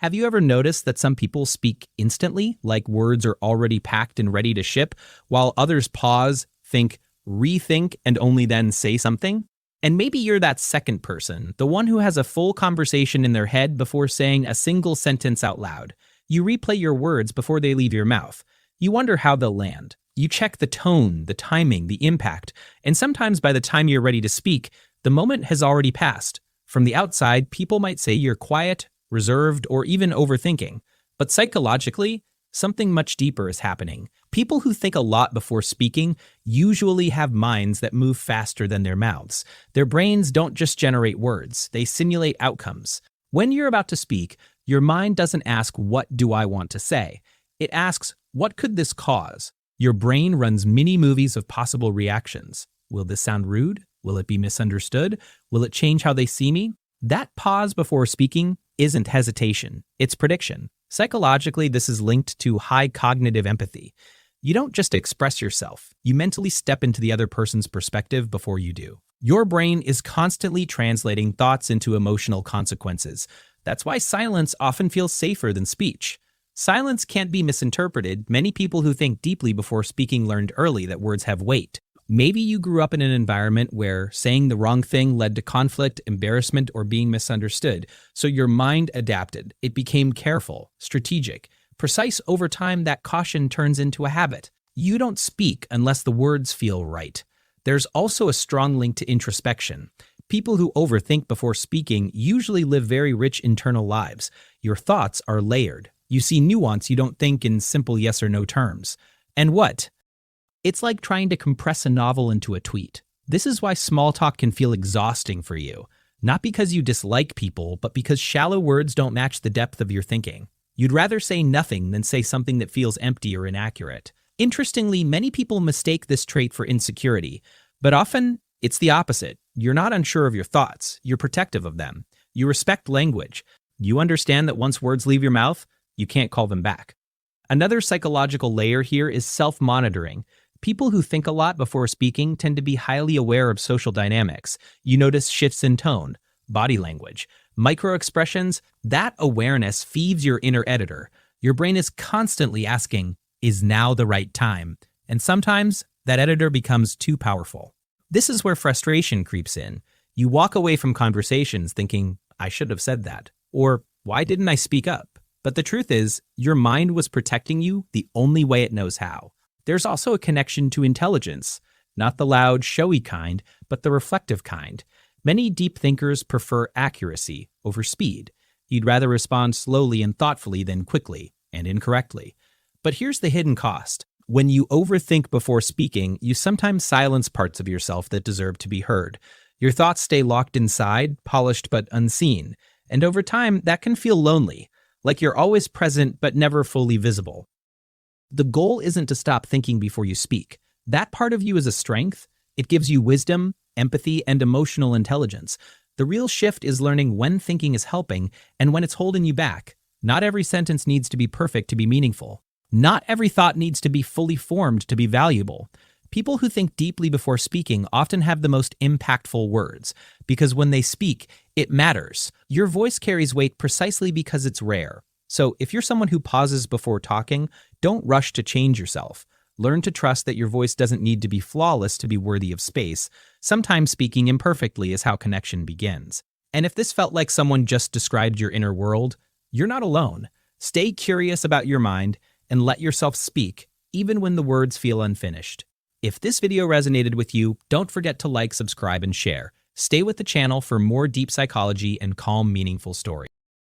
Have you ever noticed that some people speak instantly, like words are already packed and ready to ship, while others pause, think, rethink, and only then say something? And maybe you're that second person, the one who has a full conversation in their head before saying a single sentence out loud. You replay your words before they leave your mouth. You wonder how they'll land. You check the tone, the timing, the impact, and sometimes by the time you're ready to speak, the moment has already passed. From the outside, people might say you're quiet, reserved, or even overthinking. But psychologically, something much deeper is happening. People who think a lot before speaking usually have minds that move faster than their mouths. Their brains don't just generate words, they simulate outcomes. When you're about to speak, your mind doesn't ask, "What do I want to say?" It asks, "What could this cause?" Your brain runs mini movies of possible reactions. Will this sound rude? Will it be misunderstood? Will it change how they see me? That pause before speaking isn't hesitation, it's prediction. Psychologically, this is linked to high cognitive empathy. You don't just express yourself, you mentally step into the other person's perspective before you do. Your brain is constantly translating thoughts into emotional consequences. That's why silence often feels safer than speech. Silence can't be misinterpreted. Many people who think deeply before speaking learned early that words have weight. Maybe you grew up in an environment where saying the wrong thing led to conflict, embarrassment, or being misunderstood, so your mind adapted. It became careful, strategic, precise. Over time, that caution turns into a habit. You don't speak unless the words feel right. There's also a strong link to introspection. People who overthink before speaking usually live very rich internal lives. Your thoughts are layered. You see nuance you don't think in simple yes or no terms. And what? It's like trying to compress a novel into a tweet. This is why small talk can feel exhausting for you. Not because you dislike people, but because shallow words don't match the depth of your thinking. You'd rather say nothing than say something that feels empty or inaccurate. Interestingly, many people mistake this trait for insecurity, but often it's the opposite. You're not unsure of your thoughts, you're protective of them. You respect language. You understand that once words leave your mouth, you can't call them back. Another psychological layer here is self-monitoring. People who think a lot before speaking tend to be highly aware of social dynamics. You notice shifts in tone, body language, micro-expressions. That awareness feeds your inner editor. Your brain is constantly asking, "Is now the right time?" And sometimes that editor becomes too powerful. This is where frustration creeps in. You walk away from conversations thinking, "I should have said that," or "Why didn't I speak up?" But the truth is, your mind was protecting you the only way it knows how. There's also a connection to intelligence, not the loud, showy kind, but the reflective kind. Many deep thinkers prefer accuracy over speed. You'd rather respond slowly and thoughtfully than quickly and incorrectly. But here's the hidden cost. When you overthink before speaking, you sometimes silence parts of yourself that deserve to be heard. Your thoughts stay locked inside, polished but unseen. And over time, that can feel lonely, like you're always present but never fully visible. The goal isn't to stop thinking before you speak. That part of you is a strength. It gives you wisdom, empathy, and emotional intelligence. The real shift is learning when thinking is helping and when it's holding you back. Not every sentence needs to be perfect to be meaningful. Not every thought needs to be fully formed to be valuable. People who think deeply before speaking often have the most impactful words, because when they speak, it matters. Your voice carries weight precisely because it's rare. So if you're someone who pauses before talking, don't rush to change yourself. Learn to trust that your voice doesn't need to be flawless to be worthy of space. Sometimes speaking imperfectly is how connection begins. And if this felt like someone just described your inner world, you're not alone. Stay curious about your mind and let yourself speak, even when the words feel unfinished. If this video resonated with you, don't forget to like, subscribe, and share. Stay with the channel for more deep psychology and calm, meaningful stories.